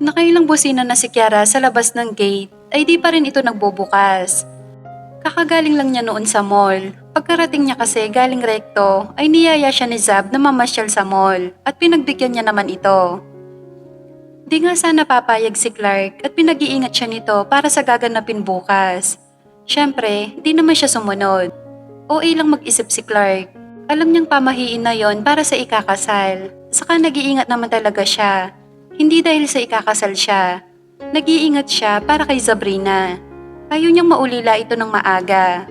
Nakailang busina na si Kiara sa labas ng gate ay di pa rin ito nagbubukas. Kakagaling lang niya noon sa mall. Pagkarating niya kasi galing rekto ay niyaya siya ni Zab na mamasyal sa mall at pinagbigyan niya naman ito. Di nga sana papayag si Clark at pinag-iingat siya nito para sa gaganapin bukas. Siyempre, di naman siya sumunod. OA lang mag-isip si Clark. Alam niyang pamahiin na yon para sa ikakasal. Saka nag-iingat naman talaga siya. Hindi dahil sa ikakasal siya. Nag-iingat siya para kay Sabrina. Ayaw niyang maulila ito ng maaga.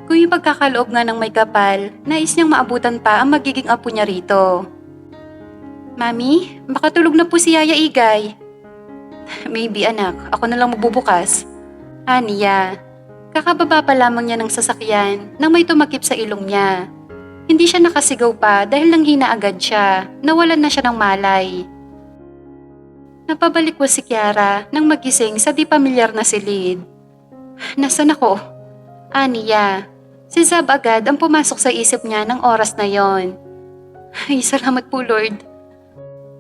Kung yung pagkakaloob nga ng may kapal, nais niyang maabutan pa ang magiging apo niya rito. Mami, baka tulog na po si Yaya Igay. Maybe anak, ako na lang magbubukas. Aniya, kakababa pa lamang niya ng sasakyan nang may tumakip sa ilong niya. Hindi siya nakasigaw pa dahil nanghina agad siya, nawalan na siya ng malay. Napabalik po si Kiara nang magising sa di pamilyar na silid. Nasaan ako? Aniya, si Zab agad ang pumasok sa isip niya ng oras na yon. Ay, salamat po Lord.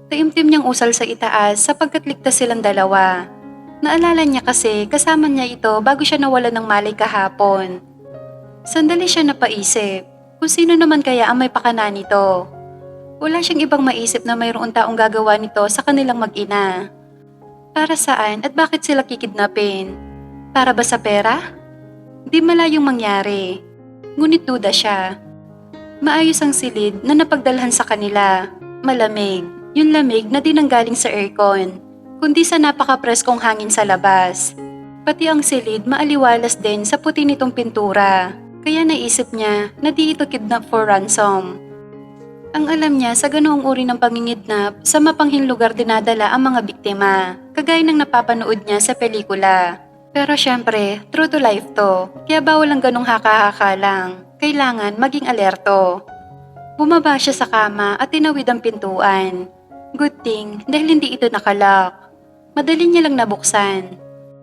Taimtim niyang usal sa itaas sapagkat ligtas silang dalawa. Naalala niya kasi kasama niya ito bago siya nawalan ng malay kahapon. Sandali siya napaisip kung sino naman kaya ang may pakana nito. Wala siyang ibang maisip na mayroong taong gagawa nito sa kanilang mag-ina. Para saan at bakit sila kikidnapin? Para ba sa pera? Di malayong mangyari. Ngunit duda siya. Maayos ang silid na napagdalhan sa kanila. Malamig. Yung lamig na di nanggaling sa aircon, kundi sa napaka-preskong hangin sa labas. Pati ang silid maaliwalas din sa puti nitong pintura, kaya naisip niya na di ito kidnap for ransom. Ang alam niya sa ganoong uri ng pangingidnap, sa mapanghing lugar dinadala ang mga biktima, kagaya ng napapanood niya sa pelikula. Pero syempre, true to life to, kaya bawal ang ganong haka-haka lang. Kailangan maging alerto. Bumaba siya sa kama at tinawid ang pintuan. Good thing dahil hindi ito nakalock. Madali niya lang nabuksan.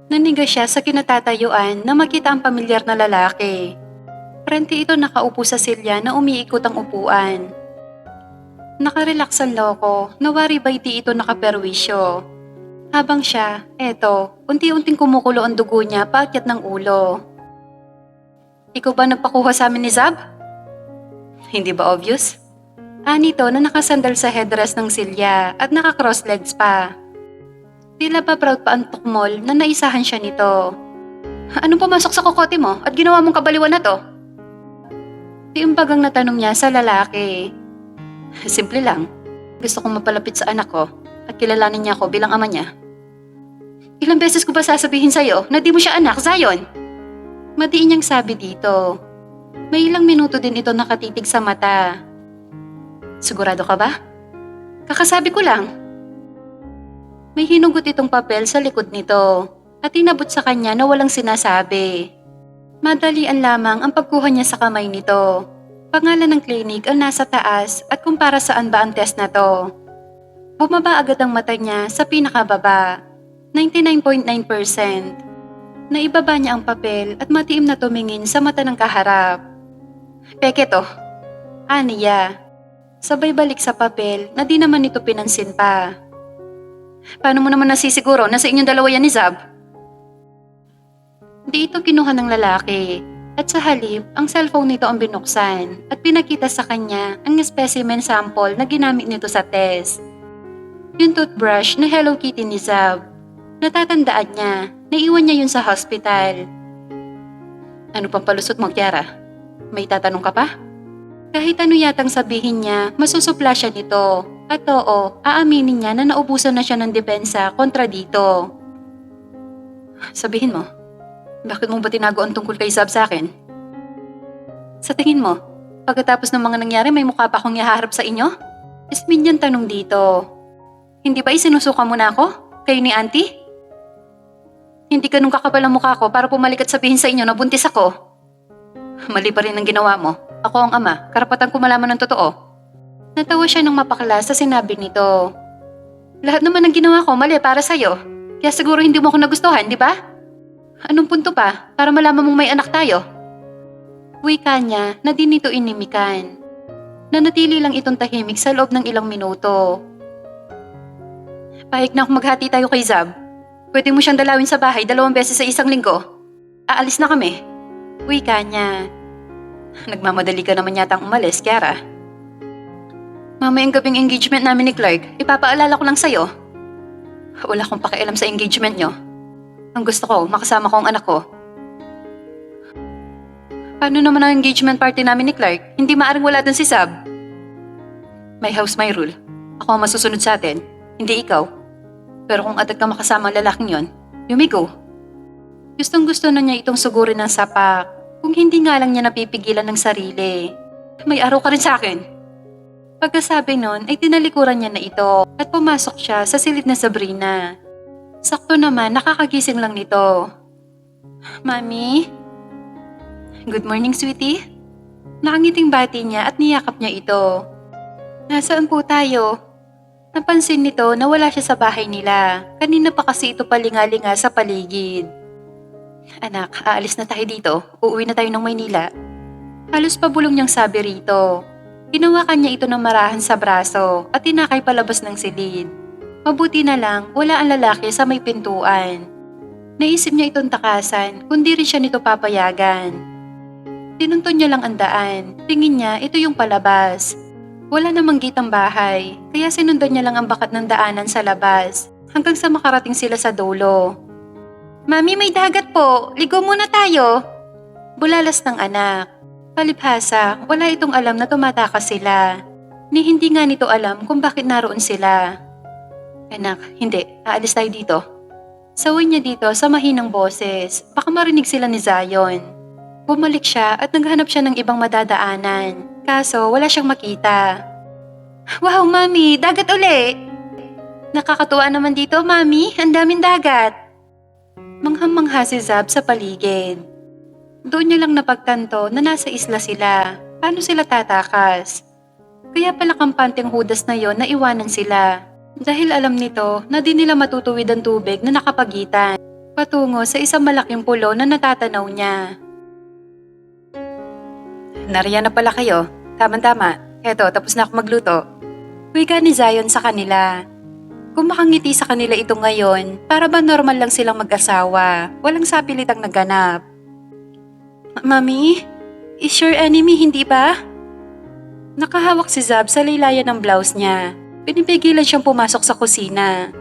Naniga siya sa kinatatayuan na makita ang pamilyar na lalaki. Prente ito nakaupo sa silya na umiikot ang upuan. Nakarelax ang loko, nawari ba'y di ito nakaperwisyo. Habang siya, eto, unti-unting kumukulo ang dugo niya paakyat ng ulo. Ikaw ba nagpakuha sa amin ni Zab? Hindi ba obvious? Anito na nakasandal sa headrest ng silya at naka-cross legs pa. Tila pa proud pa ang tukmol na naisahan siya nito. Anong pumasok sa kokote mo at ginawa mong kabaliwan na to? Tiimbagang natanong niya sa lalaki. Simple lang. Gusto kong mapalapit sa anak ko at kilalanin niya ako bilang ama niya. Ilang beses ko ba sasabihin sa'yo na di mo siya anak, Zion? Madiin niyang sabi dito. May ilang minuto din ito nakatitig sa mata. Sigurado ka ba? Kakasabi ko lang. May hinugot itong papel sa likod nito at inabot sa kanya na walang sinasabi. Madalian lamang ang pagkuha niya sa kamay nito. Pangalan ng klinik ang nasa taas at kung para saan ba ang test na to. Bumaba agad ang mata niya sa pinakababa, 99.9%. Naibaba niya ang papel at matiim na tumingin sa mata ng kaharap. Peke to. Aniya. Sabay balik sa papel na di naman ito pinansin pa. Paano mo naman nasisiguro na sa inyong dalawa yan ni Zab? Di ito kinuha ng lalaki at sa halip ang cellphone nito ang binuksan at pinakita sa kanya ang specimen sample na ginamit nito sa test. Yung toothbrush na Hello Kitty ni Zab. Natatandaan niya, naiwan niya yun sa hospital. Ano pang palusot mo, Kiara? May tatanong ka pa? Kahit ano yatang sabihin niya, masusupla siya nito. At oo, aaminin niya na naubusan na siya ng depensa kontra dito. Sabihin mo, bakit mo ba tinago ang tungkol kay Zab sa akin? Sa tingin mo, pagkatapos ng mga nangyari may mukha pa akong ihaharap sa inyo? Ismin yan tanong dito. Hindi ba isinusuka mo na ako? Kayo ni Auntie? Hindi ganun kakapal ang mukha ko para pumalik at sabihin sa inyo na buntis ako. Mali pa rin ang ginawa mo. Ako ang ama, karapatan ko malaman ng totoo. Natawa siya nang mapakala sa sinabi nito. Lahat naman ng ginawa ko mali para sa'yo. Kaya siguro hindi mo ako nagustuhan, di ba? Anong punto pa para malaman mong may anak tayo? Wika niya na di nito inimikan. Nanatili lang itong tahimik sa loob ng ilang minuto. Pahig na akong maghati tayo kay Zab. Pwede mo siyang dalawin sa bahay 2 beses sa isang linggo. Aalis na kami. Uy, kanya. Nagmamadali ka naman yatang umalis, Kiara. Mamayang gabing engagement namin ni Clark, ipapaalala ko lang sa'yo. Wala akong pakialam sa engagement nyo. Ang gusto ko, makasama ko ang anak ko. Paano naman ang engagement party namin ni Clark? Hindi maaring wala dun si Sab. My house, my rule. Ako ang masusunod sa atin, hindi ikaw. Pero kung agad ka makasama ang lalaking yon, you may go. Gustong gusto na niya itong sugurin ng sapak. Kung hindi nga lang niya napipigilan ng sarili. May araw ka rin sa akin. Pagkasabi nun ay tinalikuran niya na ito at pumasok siya sa silid na Sabrina. Sakto naman nakakagising lang nito. Mami? Good morning, sweetie. Nakangiting bati niya at niyakap niya ito. Nasaan po tayo? Napansin nito na wala siya sa bahay nila. Kanina pa kasi ito palingalinga sa paligid. Anak, aalis na tayo dito. Uuwi na tayo ng Maynila. Halos pabulong niyang sabi rito. Hinawakan niya ito ng marahan sa braso at tinakay palabas ng silid. Mabuti na lang, wala ang lalaki sa may pintuan. Naisip niya itong takasan, kundi rin siya nito papayagan. Tinunton niya lang ang daan. Tingin niya, ito yung palabas. Wala namang gate ang bahay, kaya sinundan niya lang ang bakat ng daanan sa labas, hanggang sa makarating sila sa dulo. Mami, may dagat po. Ligo muna tayo. Bulalas ng anak. Palibhasa, wala itong alam na tumatakas sila. Ni hindi nga nito alam kung bakit naroon sila. Anak, hindi. Aalis tayo dito. Saway niya dito sa mahinang boses. Baka marinig sila ni Zion. Bumalik siya at naghanap siya ng ibang madadaanan. Kaso wala siyang makita. Wow, Mami! Dagat uli! Nakakatuwa naman dito, Mami. Ang daming dagat. Manghang-mangha si Zab sa paligid. Doon niya lang napagtanto na nasa isla sila. Paano sila tatakas? Kaya pala kampanteng Judas na yon na iwanan sila. Dahil alam nito na di nila matutuwid ang tubig na nakapagitan. Patungo sa isang malaking pulo na natatanaw niya. Nariyan na pala kayo. Tama-tama. Eto, tapos na ako magluto. Wika ni Zion sa kanila. Kung makangiti sa kanila ito ngayon, para ba normal lang silang mag-asawa? Walang sapilitang naganap. Mami, is your enemy, hindi ba? Nakahawak si Zab sa laylayan ng blouse niya. Pinipigilan siyang pumasok sa kusina.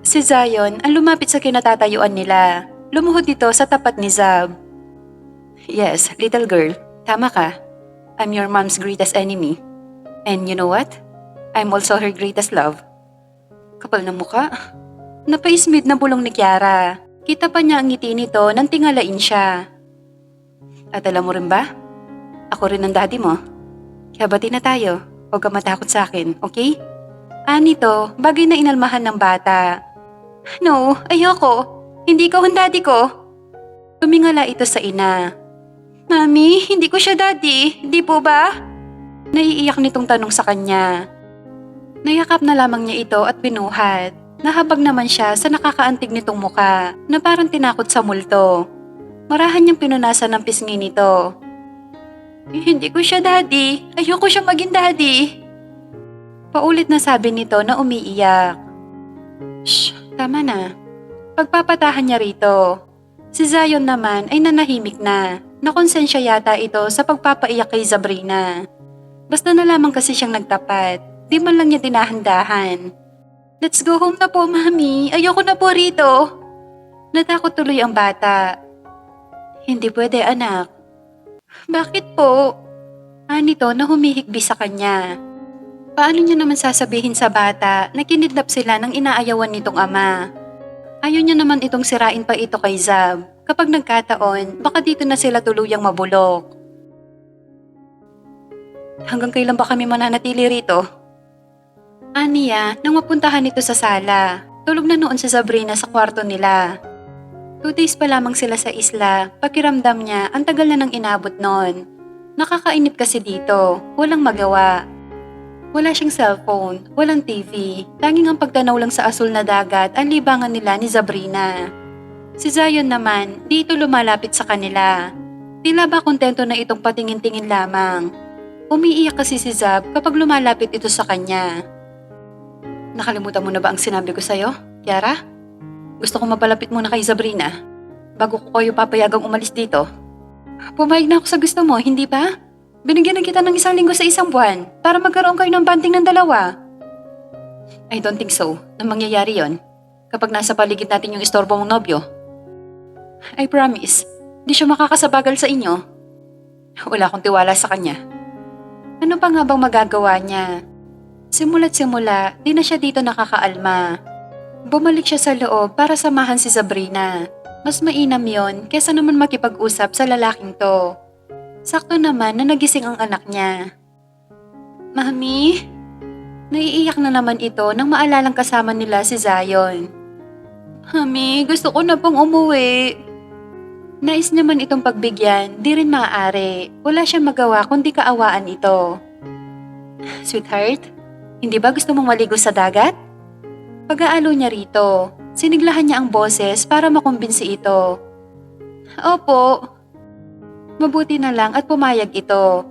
Si Zion ang lumapit sa kinatatayuan nila. Lumuhod dito sa tapat ni Zab. Yes, little girl, tama ka. I'm your mom's greatest enemy. And you know what? I'm also her greatest love. Kapal na muka. Napaismid na bulong ni Kiara. Kita pa niya ang ngiti nito nang tingalain siya. At alam mo rin ba? Ako rin ang daddy mo. Kaya bati na tayo. Huwag ka matakot sa akin, okay? Nito, bagay na inalmahan ng bata. No, ayoko. Hindi ko ang daddy ko. Tumingala ito sa ina. Mami, hindi ko siya daddy. Di po ba? Naiiyak nitong tanong sa kanya. Nayakap na lamang niya ito at binuhat. Nahabag naman siya sa nakakaantig nitong muka na parang tinakot sa multo. Marahan niyang pinunasan ng pisngi nito. Hindi ko siya daddy. Ayoko siya maging daddy. Paulit na sabi nito na umiiyak. Shh, tama na. Pagpapatahan niya rito. Si Zion naman ay nanahimik na. Nakonsensya yata ito sa pagpapaiyak kay Sabrina. Basta na lamang kasi siyang nagtapat. Di man lang niya dinahandahan. Let's go home na po, Mami. Ayoko na po rito. Natakot tuloy ang bata. Hindi pwede, anak. Bakit po? Nito na humihigbi sa kanya. Paano niya naman sasabihin sa bata na kinidnap sila ng inaayawan nitong ama? Ayaw niya naman itong sirain pa ito kay Zab. Kapag nagkataon, baka dito na sila tuluyang mabulok. Hanggang kailan ba kami mananatili rito? Aniya, nang mapuntahan ito sa sala, tulog na noon si Sabrina sa kwarto nila. 2 days pa lamang sila sa isla, pakiramdam niya ang tagal na nang inabot noon. Nakakainip kasi dito, walang magawa. Wala siyang cellphone, walang TV, tanging ang pagtanaw lang sa asul na dagat ang libangan nila ni Sabrina. Si Zion naman, dito lumalapit sa kanila. Tila ba kontento na itong patingin-tingin lamang. Umiiyak kasi si Zab kapag lumalapit ito sa kanya. Nakalimutan mo na ba ang sinabi ko sa'yo, Kiara? Gusto ko mapalapit muna kay Sabrina bago ko kayo papayagang umalis dito. Pumayag na ako sa gusto mo, hindi ba? Binigyan na kita ng 1 linggo sa 1 buwan para magkaroon kayo ng banding ng dalawa. I don't think so na mangyayari yon kapag nasa paligid natin yung istorbo mong nobyo. I promise, di siya makakasabagal sa inyo. Wala akong tiwala sa kanya. Ano pa nga bang magagawa niya? Simula't simula, di na siya dito nakakaalma. Bumalik siya sa loob para samahan si Sabrina. Mas mainam yon kesa naman makipag-usap sa lalaking to. Sakto naman na nagising ang anak niya. Mami? Naiiyak na naman ito nang maalalang kasama nila si Zion. Mami, gusto ko na pong umuwi. Nais naman itong pagbigyan, di rin maaari. Wala siyang magawa kundi kaawaan ito. Sweetheart, hindi ba gusto mong maligo sa dagat? Pag-aalo niya rito, siniglahan niya ang boses para makumbinsi ito. Opo. Mabuti na lang at pumayag ito.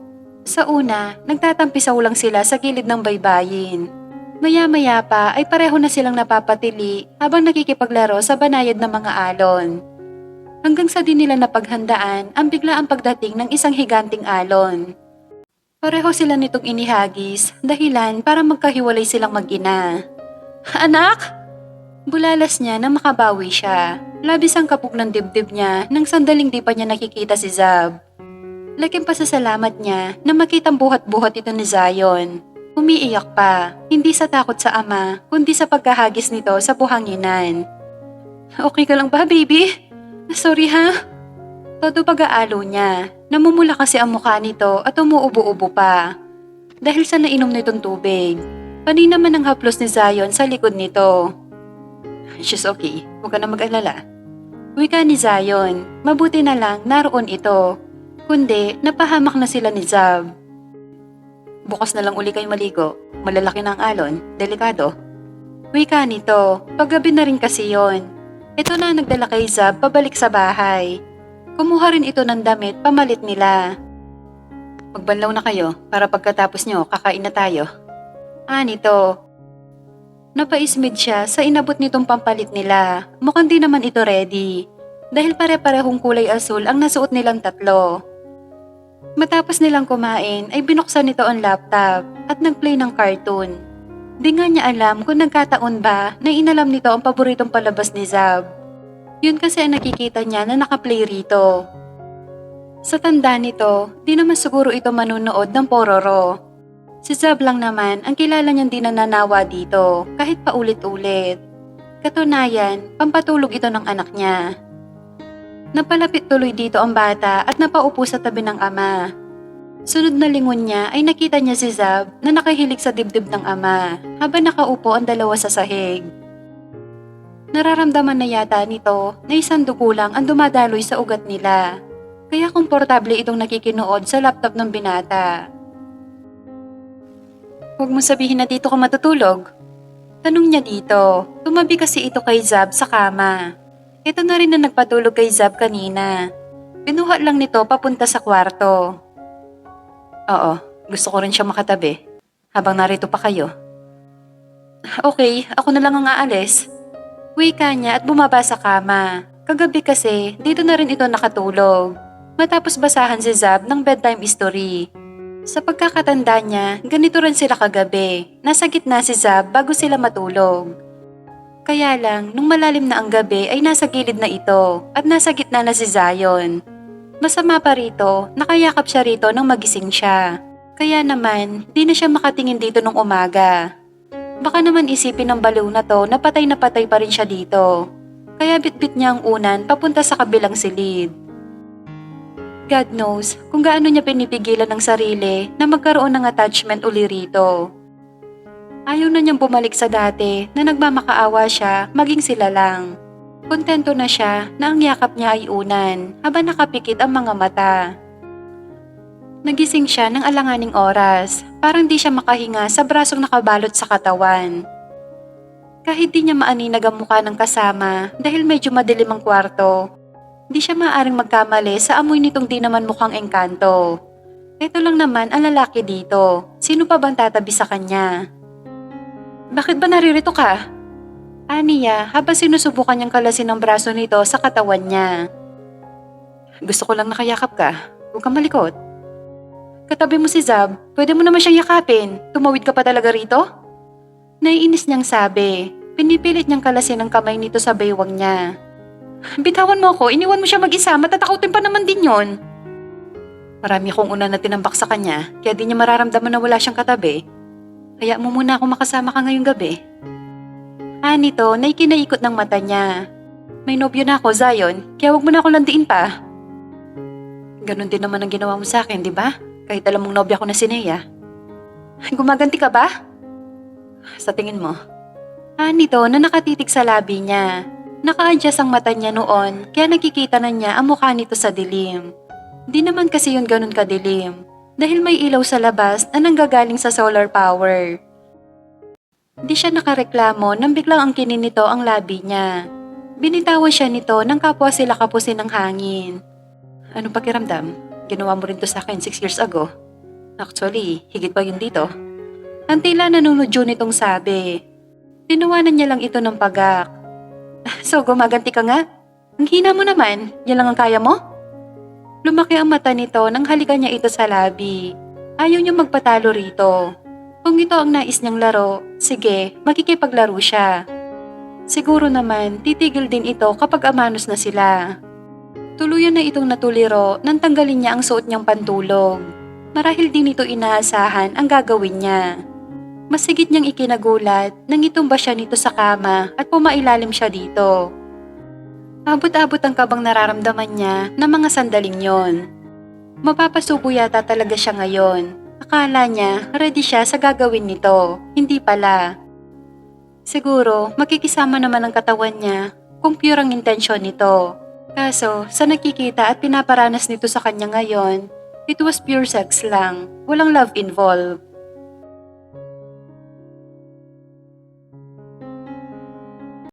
Sa una, nagtatampisaw lang sila sa gilid ng baybayin. Maya-maya pa ay pareho na silang napapatili habang nakikipaglaro sa banayad ng mga alon. Hanggang sa di nila napaghandaan ang biglaang pagdating ng isang higanting alon. Pareho sila nitong inihagis, dahilan para magkahiwalay silang mag-ina. Anak! Bulalas niya na makabawi siya. Labis ang kapog ng dibdib niya nang sandaling di pa niya nakikita si Zab. Laking pasasalamat niya na makitang buhat-buhat ito ni Zion. Umiiyak pa, hindi sa takot sa ama, kundi sa pagkahagis nito sa buhanginan. Okay ka lang ba, baby? Sorry ha? Todo pag-aalo niya. Namumula kasi ang mukha nito at umuubo-ubo pa. Dahil sa nainom nitong tubig. Pani naman ang haplos ni Zion sa likod nito. She's okay, huwag ka na mag-alala. Wika ni Zion, mabuti na lang naroon ito. Kundi napahamak na sila ni Zab. Bukas na lang uli kayo maligo, malalaki na ang alon, delikado. Wika nito, paggabi na rin kasi yon. Ito na nagdala kay Zab pabalik sa bahay. Kumuha rin ito ng damit pamalit nila. Magbanlaw na kayo para pagkatapos nyo kakain na tayo. Nito. Napaismid siya sa inabot nitong pampalit nila. Mukhang di naman ito ready. Dahil pare-parehong kulay asul ang nasuot nilang tatlo. Matapos nilang kumain ay binuksan nito ang laptop at nagplay ng cartoon. Di nga niya alam kung nagkataon ba na inalam nito ang paboritong palabas ni Zab. Yun kasi ang nakikita niya na nakaplay rito. Sa tanda nito, di naman siguro ito manunood ng Pororo. Si Zab lang naman ang kilala niyang di nananawa dito kahit paulit-ulit. Katunayan, pampatulog ito ng anak niya. Napalapit tuloy dito ang bata at napaupo sa tabi ng ama. Sunod na lingon niya ay nakita niya si Zab na nakahilig sa dibdib ng ama habang nakaupo ang dalawa sa sahig. Nararamdaman na yata nito na isang dugo lang ang dumadaloy sa ugat nila. Kaya komportable itong nakikinood sa laptop ng binata. Huwag mo sabihin na dito ka matutulog. Tanong niya dito. Tumabi kasi ito kay Zab sa kama. Ito na rin na nagpatulog kay Zab kanina. Pinuha lang nito papunta sa kwarto. Oo, gusto ko rin siya makatabi. Habang narito pa kayo. Okay, ako na lang ang aalis. Wika niya at bumaba sa kama. Kagabi kasi, dito na rin ito nakatulog. Matapos basahan si Zab ng bedtime story. Sa pagkakatanda niya, ganito rin sila kagabi. Nasa gitna si Zab bago sila matulog. Kaya lang, nung malalim na ang gabi ay nasa gilid na ito at nasa gitna na si Zion. Masama pa rito, nakayakap siya rito nang magising siya. Kaya naman, di na siya makatingin dito nung umaga. Baka naman isipin ng baliw na to na patay pa rin siya dito. Kaya bitbit niya ang unan papunta sa kabilang silid. God knows kung gaano niya pinipigilan ng sarili na magkaroon ng attachment uli rito. Ayaw na niyang bumalik sa dati na nagmamakaawa siya maging sila lang. Kontento na siya na ang yakap niya ay unan habang nakapikit ang mga mata. Nagising siya ng alanganing oras, parang di siya makahinga sa brasong nakabalot sa katawan. Kahit di niya maaninag ang mukha ng kasama dahil medyo madilim ang kwarto, di siya maaaring magkamali sa amoy nitong di naman mukhang engkanto. Ito lang naman ang lalaki dito, sino pa bang tatabi sa kanya? Bakit ba naririto ka? Aniya habang sinusubukan niyang kalasin ang braso nito sa katawan niya. Gusto ko lang nakayakap ka. Huwag kang malikot. Katabi mo si Zab, pwede mo naman siyang yakapin. Tumawid ka pa talaga rito? Naiinis niyang sabi. Pinipilit niyang kalasin ang kamay nito sa baywang niya. Bitawan mo ako, iniwan mo siya mag-isa, matatakotin pa naman din yon. Marami akong una na tinambak sa kanya, kaya di niya mararamdaman na wala siyang katabi. Kaya mo muna ako makasama ka ngayong gabi. Nito na ikinaikot ng mata niya. May nobyo na ako, Zion, kaya wag mo na ako landiin pa. Ganon din naman ang ginawa mo sa akin, di ba? Kahit alam mong nobya ko na si Nea. Gumaganti ka ba? Sa tingin mo? Nito na nakatitig sa labi niya. Naka-adjust ang mata niya noon, kaya nakikita na niya ang mukha nito sa dilim. Di naman kasi yun ganun kadilim, dahil may ilaw sa labas na nanggagaling sa solar power. Di siya nakareklamo nang biglang ang kinin nito ang labi niya. Binitawan siya nito nang kapwa sila kapusin ng hangin. Anong pakiramdam? Ginawa mo rin to sa akin 6 years ago. Actually, higit pa yun dito. Ang tila nanunudyo nitong sabi. Tinawanan niya lang ito ng pagak. So gumaganti ka nga? Ang hina mo naman, yan lang ang kaya mo? Lumaki ang mata nito nang halikan niya ito sa labi. Ayaw niya magpatalo rito. Kung ito ang nais niyang laro, sige, makikipaglaro siya. Siguro naman, titigil din ito kapag amanos na sila. Tuluyan na itong natuliro nang tanggalin niya ang suot niyang pantulog. Marahil din ito inaasahan ang gagawin niya. Masigit niyang ikinagulat nang itumba siya nito sa kama at pumailalim siya dito. Abot-abot ang kabang nararamdaman niya ng mga sandaling yon. Mapapasubo yata talaga siya ngayon. Akala niya ready siya sa gagawin nito, hindi pala. Siguro makikisama naman ang katawan niya kung pure ang intensyon nito. Kaso sa nakikita at pinaparanas nito sa kanya ngayon, it was pure sex lang, walang love involved.